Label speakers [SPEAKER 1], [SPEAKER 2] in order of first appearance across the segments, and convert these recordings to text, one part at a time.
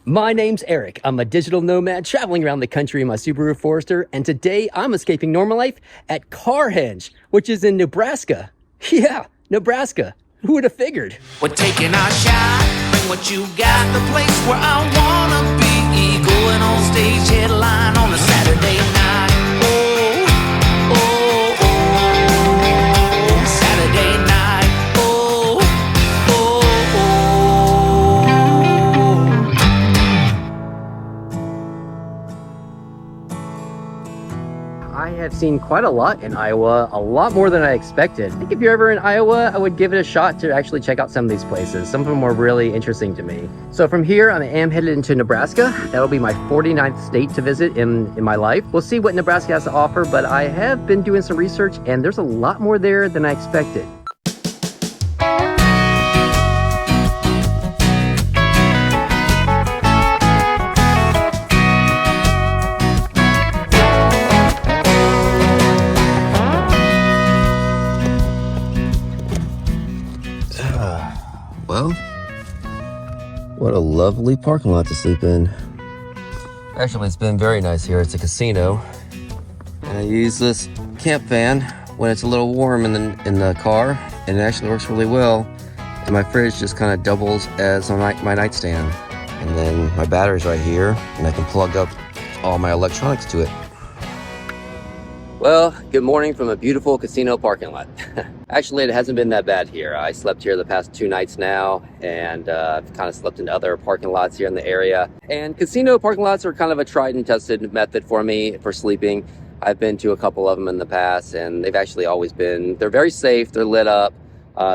[SPEAKER 1] My name's Eric. I'm a digital nomad traveling around the country in my Subaru Forester, and today I'm escaping normal life at Carhenge, which is in Nebraska. Yeah, Nebraska. Who would have figured?
[SPEAKER 2] We're taking our shot, bring what you got, the place where I wanna be. Going on stage headline on a Saturday night. Oh, oh, oh, Saturday night. Oh, oh,
[SPEAKER 1] oh. I have seen quite a lot in Iowa, a lot more than I expected. I think if you're ever in Iowa, I would give it a shot to actually check out some of these places. Some of them were really interesting to me. So from here, I am headed into Nebraska. That'll be my 49th state to visit in my life. We'll see what Nebraska has to offer, but I have been doing some research and there's a lot more there than I expected. Well, what a lovely parking lot to sleep in. Actually, it's been very nice here. It's a casino. And I use this camp fan when it's a little warm in the car, and it actually works really well. And my fridge just kind of doubles as my nightstand. And then my battery's right here, and I can plug up all my electronics to it. Well, good morning from a beautiful casino parking lot. Actually, it hasn't been that bad here. I slept here the past 2 nights now, and I've kind of slept in other parking lots here in the area. And casino parking lots are kind of a tried and tested method for me for sleeping. I've been to a couple of them in the past, and they've actually always been, they're very safe, they're lit up.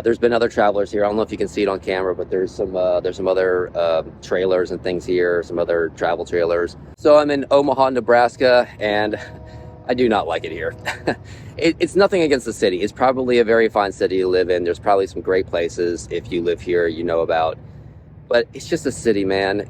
[SPEAKER 1] There's been other travelers here. I don't know if you can see it on camera, but there's some other trailers and things here, some other travel trailers. So I'm in Omaha, Nebraska, and I do not like it here. It's nothing against the city. It's probably a very fine city to live in. There's probably some great places if you live here you know about. But it's just a city, man.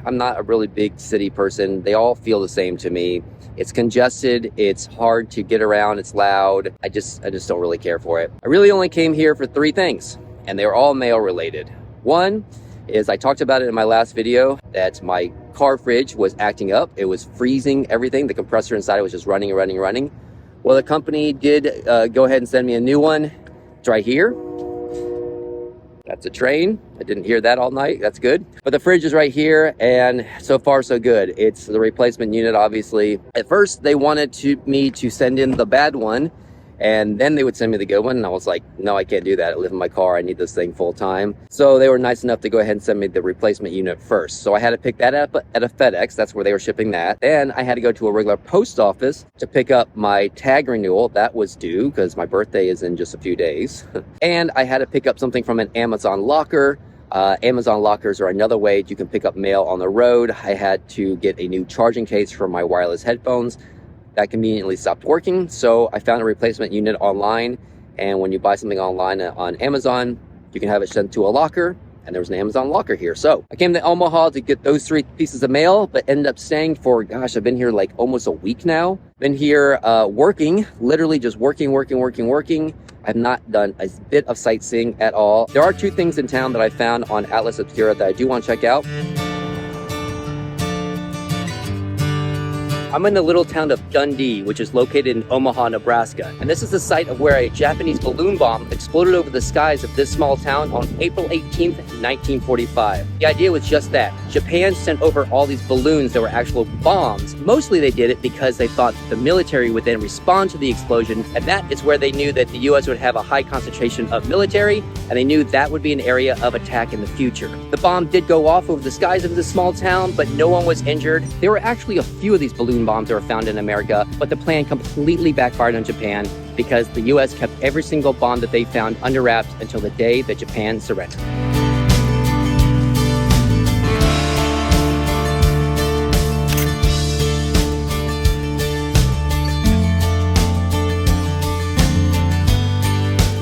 [SPEAKER 1] I'm not a really big city person. They all feel the same to me. It's congested. It's hard to get around. It's loud. I just don't really care for it. I really only came here for 3 things, and they were all mail related. One is I talked about it in my last video that my car fridge was acting up. It was freezing everything. The compressor inside it was just running. Well, the company did go ahead and send me a new one. It's right here. That's a train. I didn't hear that all night. That's good. But the fridge is right here, and so far so good. It's the replacement unit, obviously. At first, they wanted me to send in the bad one, and then they would send me the good one, and I was like, no, I can't do that. I live in my car. I need this thing full time. So they were nice enough to go ahead and send me the replacement unit first. So I had to pick that up at a FedEx. That's where they were shipping that. Then I had to go to a regular post office to pick up my tag renewal. That was due because my birthday is in just a few days. And I had to pick up something from an Amazon locker. Amazon lockers are another way you can pick up mail on the road. I had to get a new charging case for my wireless headphones. That conveniently stopped working, so I found a replacement unit online, and when you buy something online on Amazon, you can have it sent to a locker, and there was an Amazon locker here. So I came to Omaha to get those 3 pieces of mail, but ended up staying for, gosh, I've been here like almost a week now. Been here working, literally just working. I've not done a bit of sightseeing at all. There are 2 things in town that I found on Atlas Obscura that I do want to check out. I'm in the little town of Dundee, which is located in Omaha, Nebraska. And this is the site of where a Japanese balloon bomb exploded over the skies of this small town on April 18th, 1945. The idea was just that. Japan sent over all these balloons that were actual bombs. Mostly they did it because they thought the military would then respond to the explosion, and that is where they knew that the US would have a high concentration of military, and they knew that would be an area of attack in the future. The bomb did go off over the skies of this small town, but no one was injured. There were actually a few of these balloon bombs that were found in America, but the plan completely backfired on Japan because the US kept every single bomb that they found under wraps until the day that Japan surrendered.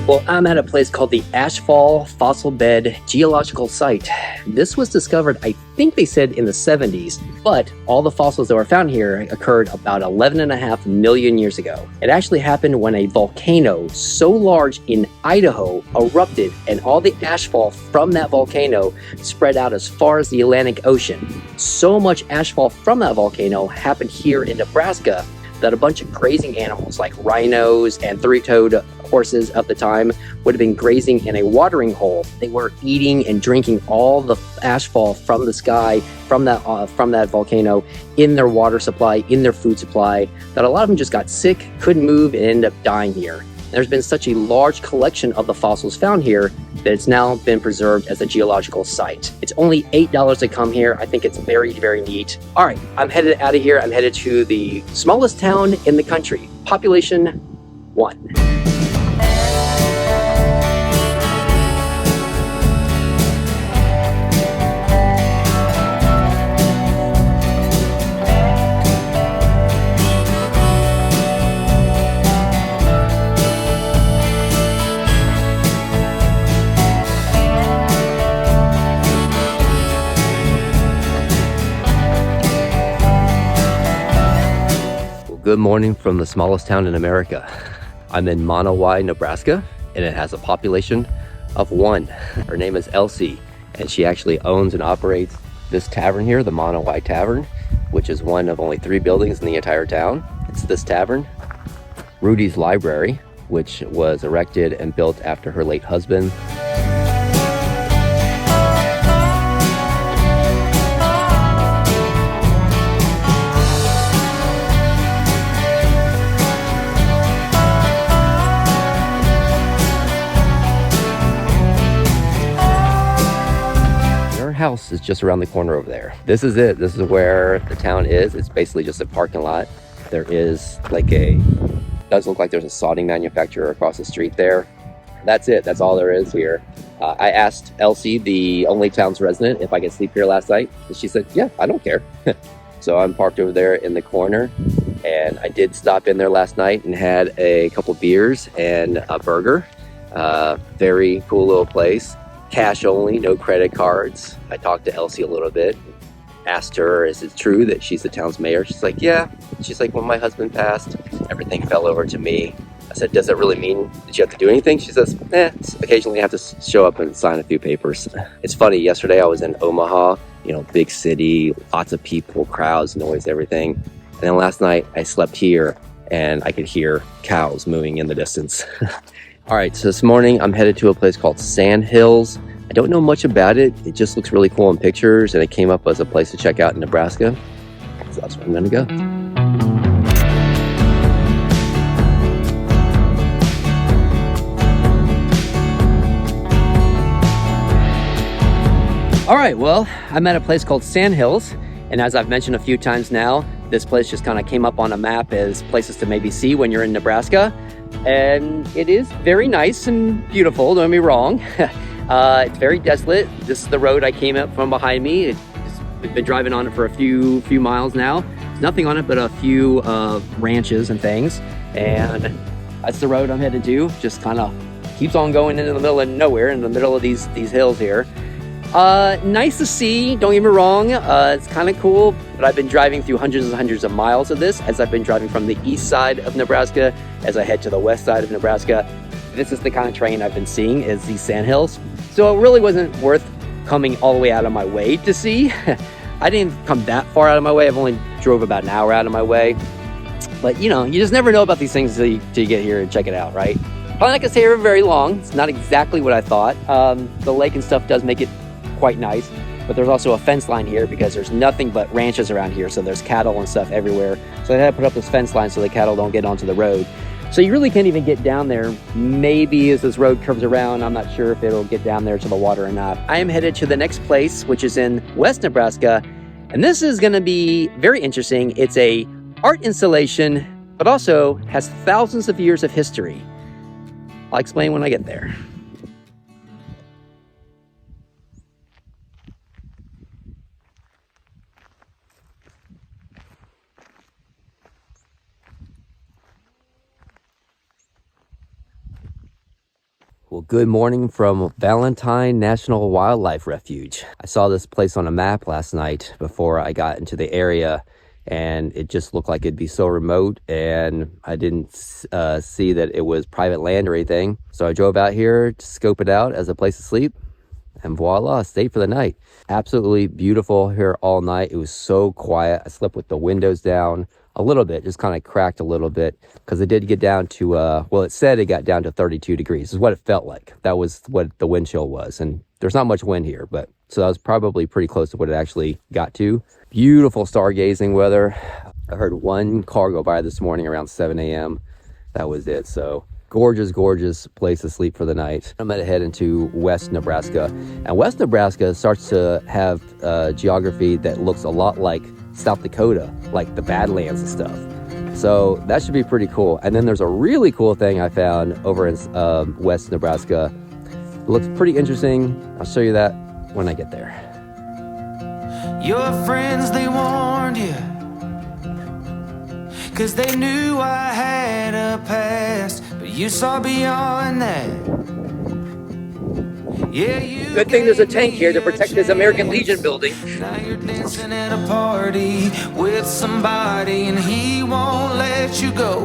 [SPEAKER 1] Well, I'm at a place called the Agate Fossil Bed Geological Site. This was discovered, I think they said, in the 70s, but all the fossils that were found here occurred about 11.5 million years ago. It actually happened when a volcano so large in Idaho erupted, and all the ashfall from that volcano spread out as far as the Atlantic Ocean. So much ashfall from that volcano happened here in Nebraska that a bunch of grazing animals like rhinos and three-toed horses of the time would have been grazing in a watering hole. They were eating and drinking all the ashfall from the sky, from that volcano, in their water supply, in their food supply, that a lot of them just got sick, couldn't move, and ended up dying here. There's been such a large collection of the fossils found here that it's now been preserved as a geological site. It's only $8 to come here. I think it's very, very neat. All right, I'm headed out of here. I'm headed to the smallest town in the country, population 1. Good morning from the smallest town in America. I'm in Monowai, Nebraska, and it has a population of 1. Her name is Elsie, and she actually owns and operates this tavern here, the Monowai Tavern, which is one of only 3 buildings in the entire town. It's this tavern, Rudy's Library, which was erected and built after her late husband. House is just around the corner over there. This is it. This is where the town is. It's basically just a parking lot. There is does look like there's a sodding manufacturer across the street there. That's it. That's all there is here. I asked Elsie, the only town's resident, if I could sleep here last night, and she said, yeah, I don't care. So I'm parked over there in the corner, and I did stop in there last night and had a couple beers and a burger. Very cool little place. Cash only, no credit cards. I talked to Elsie a little bit, asked her, is it true that she's the town's mayor? She's like, yeah. She's like, when my husband passed, everything fell over to me. I said, does that really mean that you have to do anything? She says, occasionally I have to show up and sign a few papers. It's funny, yesterday I was in Omaha, big city, lots of people, crowds, noise, everything. And then last night I slept here and I could hear cows moving in the distance. All right, so this morning I'm headed to a place called Sand Hills. I don't know much about it. It just looks really cool in pictures, and it came up as a place to check out in Nebraska. So that's where I'm gonna go. All right, well, I'm at a place called Sand Hills, and as I've mentioned a few times now, this place just kind of came up on a map as places to maybe see when you're in Nebraska. And it is very nice and beautiful, don't get me wrong. It's very desolate. This is the road I came up from behind me. We've been driving on it for a few miles now. There's nothing on it but a few ranches and things. And that's the road I'm headed to. Just kind of keeps on going into the middle of nowhere, in the middle of these hills here. Nice to see, don't get me wrong. It's kind of cool, but I've been driving through hundreds and hundreds of miles of this as I've been driving from the east side of Nebraska as I head to the west side of Nebraska. This is the kind of terrain I've been seeing, is these sandhills. So it really wasn't worth coming all the way out of my way to see. I didn't come that far out of my way. I've only drove about an hour out of my way. But you just never know about these things until you get here and check it out, right? Probably not gonna stay here very long. It's not exactly what I thought. The lake and stuff does make it quite nice, but there's also a fence line here because there's nothing but ranches around here, so there's cattle and stuff everywhere. So they had to put up this fence line so the cattle don't get onto the road. So you really can't even get down there. Maybe as this road curves around, I'm not sure if it'll get down there to the water or not. I am headed to the next place, which is in West Nebraska, and this is going to be very interesting. It's a art installation, but also has thousands of years of history. I'll explain when I get there. Well, good morning from Valentine National Wildlife Refuge. I saw this place on a map last night before I got into the area, and it just looked like it'd be so remote, and I didn't see that it was private land or anything. So I drove out here to scope it out as a place to sleep, and voila, stayed for the night. Absolutely beautiful here all night. It was so quiet. I slept with the windows down a little bit, just kind of cracked a little bit, because it did get down to, well, it said it got down to 32 degrees, is what it felt like. That was what the wind chill was. And there's not much wind here, but so that was probably pretty close to what it actually got to. Beautiful stargazing weather. I heard one car go by this morning around 7 a.m. That was it. So gorgeous, gorgeous place to sleep for the night. I'm gonna head into West Nebraska. And West Nebraska starts to have geography that looks a lot like South Dakota, like the Badlands and stuff. So that should be pretty cool. And then there's a really cool thing I found over in West Nebraska. It looks pretty interesting. I'll show you that when I get there.
[SPEAKER 2] Your friends, they warned you, 'cause they knew I had a past, but you saw beyond that. Yeah, you
[SPEAKER 1] Good thing there's a tank here to protect this American Legion building.
[SPEAKER 2] Now you're dancing at a party with somebody and he won't let you go.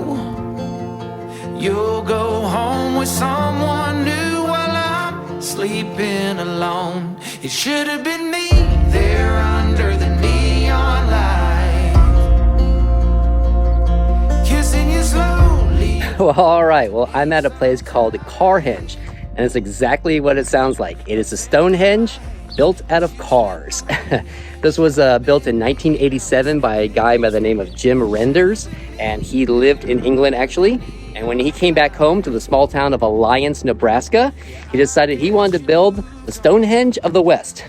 [SPEAKER 2] You'll go home with someone new while I'm sleeping alone. It should have been me there under the neon light, kissing you slowly.
[SPEAKER 1] Well, all right. Well, I'm at a place called Carhenge, and it's exactly what it sounds like. It is a Stonehenge built out of cars. This was built in 1987 by a guy by the name of Jim Renders, and he lived in England actually. And when he came back home to the small town of Alliance, Nebraska, he decided he wanted to build the Stonehenge of the West.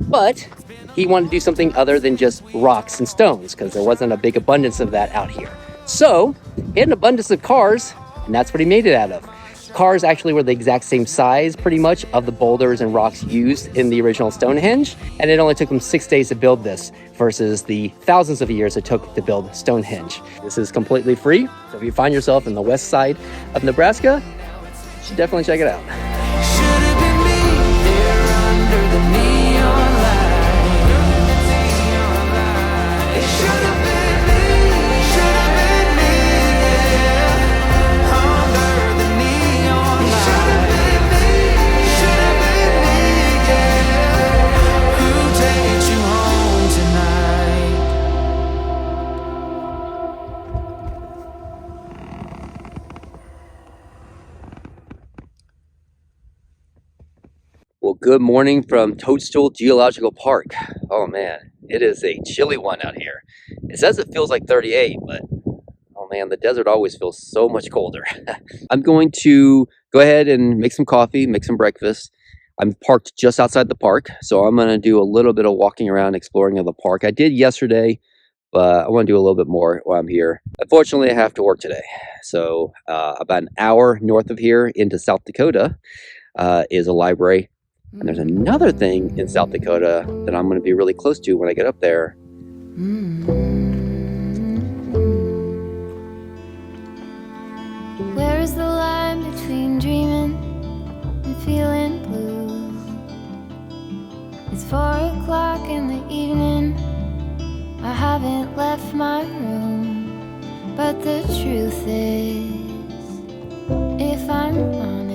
[SPEAKER 1] But he wanted to do something other than just rocks and stones, because there wasn't a big abundance of that out here. So he had an abundance of cars, and that's what he made it out of. Cars actually were the exact same size, pretty much, of the boulders and rocks used in the original Stonehenge, and it only took them 6 days to build this versus the thousands of years it took to build Stonehenge. This is completely free, so if you find yourself in the west side of Nebraska, you should definitely check it out.
[SPEAKER 2] Should have been me there under the neon light. It should have been me, yeah, under the neon light. Should have been me, yeah, who takes you home tonight?
[SPEAKER 1] Well, good morning from Toadstool Geological Park. Oh man, it is a chilly one out here. It says it feels like 38, but oh man, the desert always feels so much colder. I'm going to go ahead and make some coffee, make some breakfast. I'm parked just outside the park, so I'm gonna do a little bit of walking around, exploring of the park. I did yesterday, but I want to do a little bit more while I'm here. Unfortunately, I have to work today. So about an hour north of here into South Dakota is a library. And there's another thing in South Dakota that I'm going to be really close to when I get up there.
[SPEAKER 3] Where is the line between dreaming and feeling blue? It's 4 o'clock in the evening. I haven't left my room, but the truth is, if I'm honest,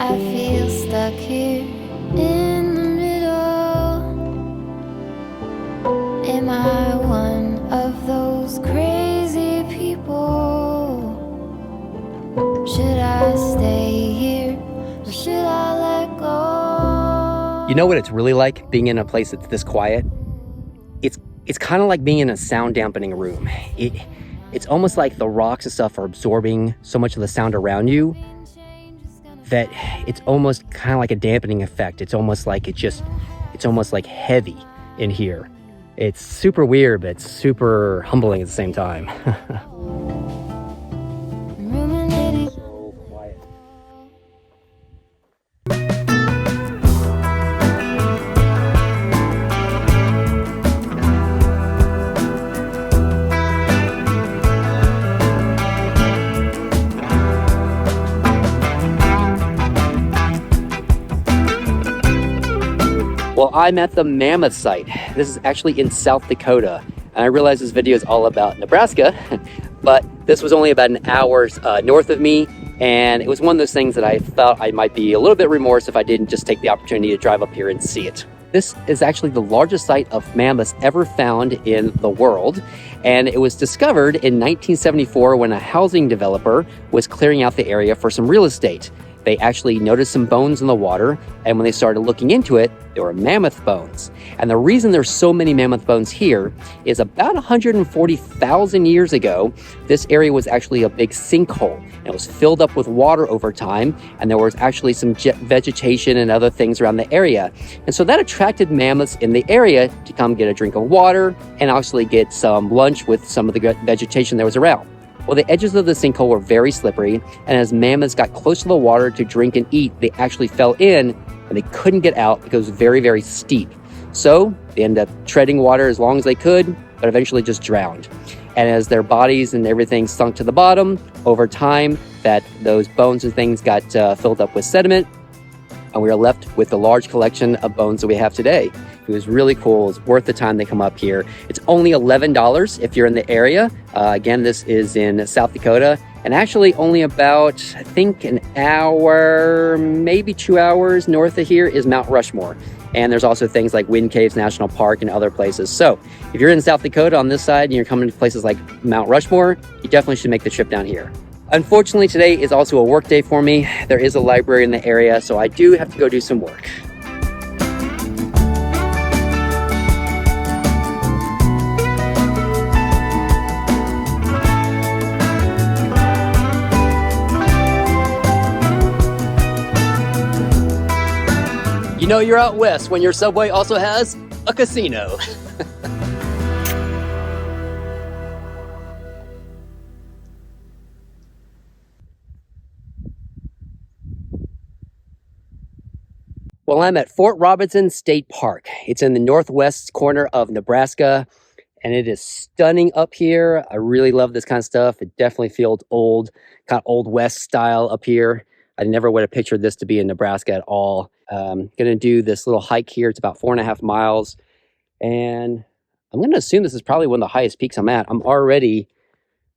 [SPEAKER 3] I feel stuck here in the middle. Am I one of those crazy people? Should I stay here or should I let go?
[SPEAKER 1] You know what it's really like being in a place that's this quiet? It's kind of like being in a sound dampening room. It's almost like the rocks and stuff are absorbing so much of the sound around you that it's almost kind of like a dampening effect. It's almost like it's almost like heavy in here. It's super weird, but it's super humbling at the same time. So quiet. Well, I'm at the Mammoth Site. This is actually in South Dakota. And I realize this video is all about Nebraska, but this was only about an hour north of me. And it was one of those things that I thought I might be a little bit remorse if I didn't just take the opportunity to drive up here and see it. This is actually the largest site of mammoths ever found in the world. And it was discovered in 1974 when a housing developer was clearing out the area for some real estate. They actually noticed some bones in the water, and when they started looking into it, there were mammoth bones. And the reason there's so many mammoth bones here is about 140,000 years ago, this area was actually a big sinkhole. And it was filled up with water over time, and there was actually some vegetation and other things around the area. And so that attracted mammoths in the area to come get a drink of water and actually get some lunch with some of the vegetation that was around. Well, the edges of the sinkhole were very slippery, and as mammoths got close to the water to drink and eat, they actually fell in, and they couldn't get out because it was very, very steep. So they ended up treading water as long as they could, but eventually just drowned. And as their bodies and everything sunk to the bottom, over time, those bones and things got filled up with sediment, and we are left with the large collection of bones that we have today. It was really cool. It's worth the time to come up here. It's only $11 if you're in the area. Again, this is in South Dakota, and actually only about, I think, an hour, maybe 2 hours north of here is Mount Rushmore. And there's also things like Wind Caves National Park and other places. So if you're in South Dakota on this side and you're coming to places like Mount Rushmore, you definitely should make the trip down here. Unfortunately, today is also a work day for me. There is a library in the area, so I do have to go do some work. You know you're out west when your subway also has a casino. Well, I'm at Fort Robinson State Park. It's in the northwest corner of Nebraska, and it is stunning up here. I really love this kind of stuff. It definitely feels old, kind of old west style up here. I never would have pictured this to be in Nebraska at all. Gonna do this little hike here. It's about 4.5 miles, and I'm gonna assume this is probably one of the highest peaks I'm at. I'm already,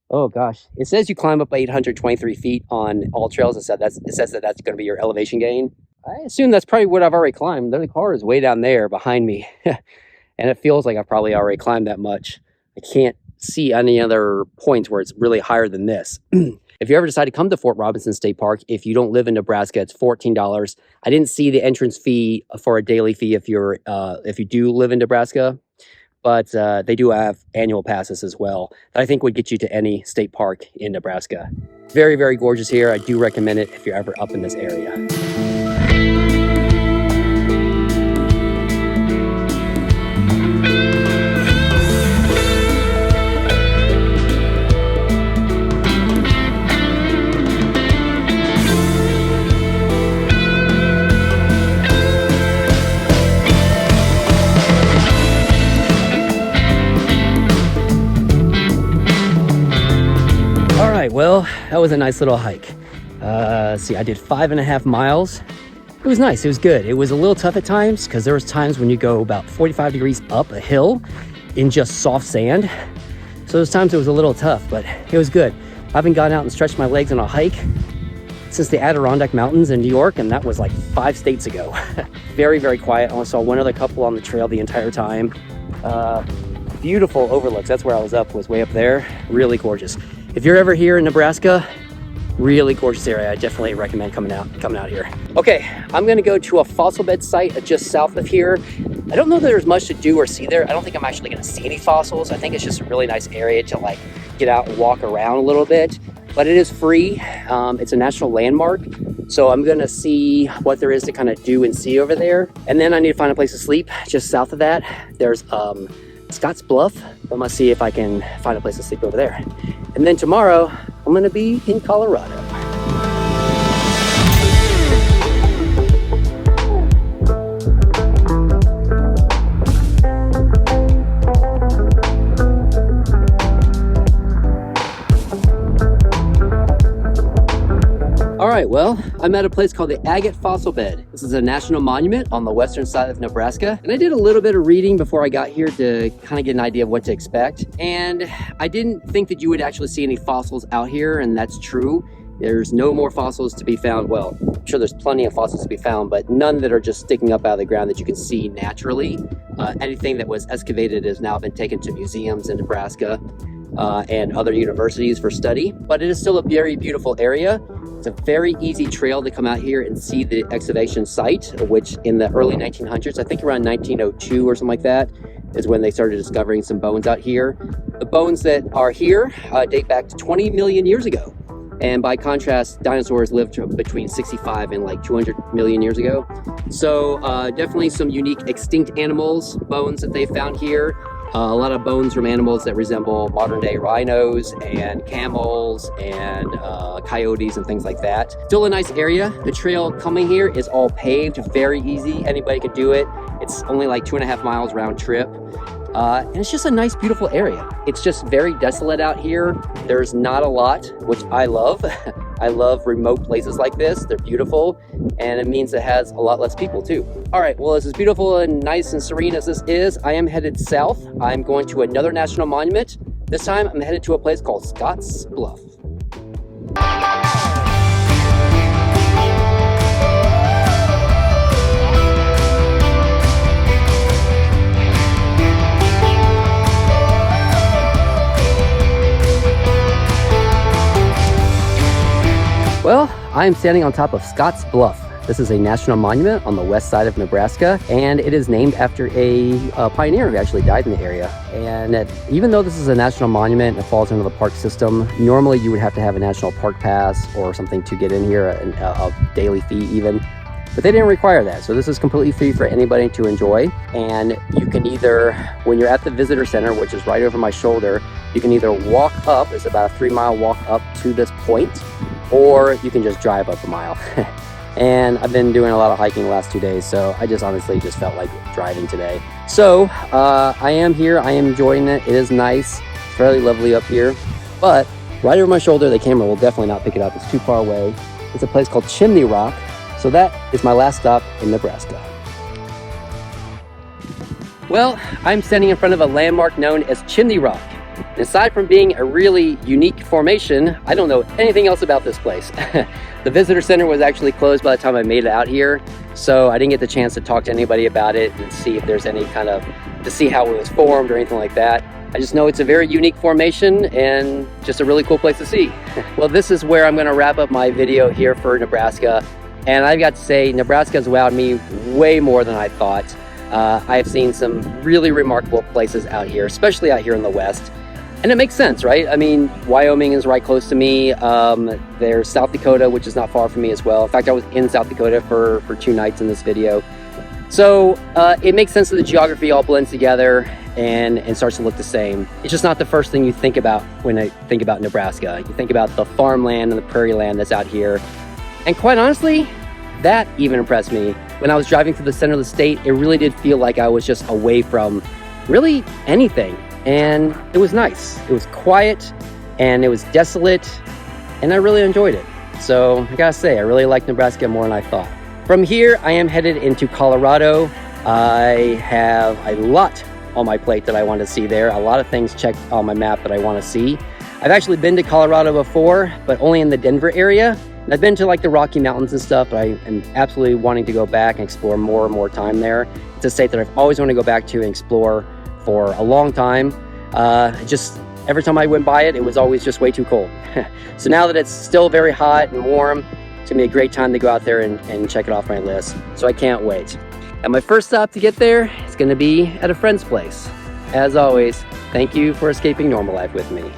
[SPEAKER 1] oh gosh, it says you climb up 823 feet on all trails. It says that that's gonna be your elevation gain. I assume that's probably what I've already climbed. The car is way down there behind me, and it feels like I've probably already climbed that much. I can't see any other points where it's really higher than this. If you ever decide to come to Fort Robinson State Park, if you don't live in Nebraska, it's $14. I didn't see the entrance fee for a daily fee if you do live in Nebraska, but they do have annual passes as well that I think would get you to any state park in Nebraska. Very, very gorgeous here. I do recommend it if you're ever up in this area. Well, that was a nice little hike. Let's see, I did 5.5 miles. It was nice, it was good. It was a little tough at times because there was times when you go about 45 degrees up a hill in just soft sand. So those times it was a little tough, but it was good. I haven't gone out and stretched my legs on a hike since the Adirondack Mountains in New York, and that was like 5 states ago. Very, very quiet. I only saw one other couple on the trail the entire time. Beautiful overlooks. That's where I was up, was way up there. Really gorgeous. If you're ever here in Nebraska, really gorgeous area. I definitely recommend coming out here. Okay, I'm gonna go to a fossil bed site just south of here. I don't know that there's much to do or see there. I don't think I'm actually gonna see any fossils. I think it's just a really nice area to like get out and walk around a little bit, but it is free. It's a national landmark. So I'm gonna see what there is to kind of do and see over there. And then I need to find a place to sleep just south of that. There's Scott's Bluff. I'm gonna see if I can find a place to sleep over there. And then tomorrow, I'm gonna be in Colorado. All right, well, I'm at a place called the Agate Fossil Bed. This is a national monument on the western side of Nebraska. And I did a little bit of reading before I got here to kind of get an idea of what to expect. And I didn't think that you would actually see any fossils out here, and that's true. There's no more fossils to be found. Well, I'm sure there's plenty of fossils to be found, but none that are just sticking up out of the ground that you can see naturally. Anything that was excavated has now been taken to museums in Nebraska and other universities for study. But it is still a very beautiful area. It's a very easy trail to come out here and see the excavation site, which in the early 1900s, I think around 1902 or something like that, is when they started discovering some bones out here. The bones that are here date back to 20 million years ago. And by contrast, dinosaurs lived between 65 and like 200 million years ago. So definitely some unique extinct animals, bones that they found here. A lot of bones from animals that resemble modern day rhinos and camels and coyotes and things like that. Still a nice area. The trail coming here is all paved, very easy. Anybody could do it. It's only like 2.5 miles round trip. And it's just a nice, beautiful area. It's just very desolate out here. There's not a lot, which I love. I love remote places like this. They're beautiful, and it means it has a lot less people too. All right, well, as beautiful and nice and serene as this is, I am headed south. I'm going to another national monument. This time I'm headed to a place called Scott's Bluff. Well, I'm standing on top of Scott's Bluff. This is a national monument on the west side of Nebraska, and it is named after a pioneer who actually died in the area. And even though this is a national monument and it falls into the park system, normally you would have to have a national park pass or something to get in here, a daily fee even. But they didn't require that, so this is completely free for anybody to enjoy. And you can either, when you're at the visitor center, which is right over my shoulder, you can either walk up, it's about a 3-mile walk up to this point, or you can just drive up a mile. And I've been doing a lot of hiking the last 2 days, so I just honestly just felt like driving today. So I am here, I am enjoying it. It is nice, it's fairly lovely up here. But right over my shoulder, the camera will definitely not pick it up, it's too far away. It's a place called Chimney Rock. So that is my last stop in Nebraska. Well, I'm standing in front of a landmark known as Chimney Rock. And aside from being a really unique formation, I don't know anything else about this place. The visitor center was actually closed by the time I made it out here, so I didn't get the chance to talk to anybody about it and see if there's any kind of, to see how it was formed or anything like that. I just know it's a very unique formation and just a really cool place to see. Well, this is where I'm gonna wrap up my video here for Nebraska. And I've got to say, Nebraska has wowed me way more than I thought. I've seen some really remarkable places out here, especially out here in the West. And it makes sense, right? I mean, Wyoming is right close to me. There's South Dakota, which is not far from me as well. In fact, I was in South Dakota for 2 nights in this video. So it makes sense that the geography all blends together and starts to look the same. It's just not the first thing you think about when I think about Nebraska. You think about the farmland and the prairie land that's out here. And quite honestly, that even impressed me. When I was driving through the center of the state, it really did feel like I was just away from really anything. And it was nice. It was quiet and it was desolate and I really enjoyed it. So I gotta say, I really like Nebraska more than I thought. From here, I am headed into Colorado. I have a lot on my plate that I want to see there. A lot of things checked on my map that I want to see. I've actually been to Colorado before, but only in the Denver area. And I've been to like the Rocky Mountains and stuff, but I am absolutely wanting to go back and explore more and more time there. It's a state that I've always wanted to go back to and explore for a long time. Just every time I went by it, it was always just way too cold. So now that it's still very hot and warm, it's gonna be a great time to go out there and check it off my list. So I can't wait. And my first stop to get there is gonna be at a friend's place. As always, thank you for escaping normal life with me.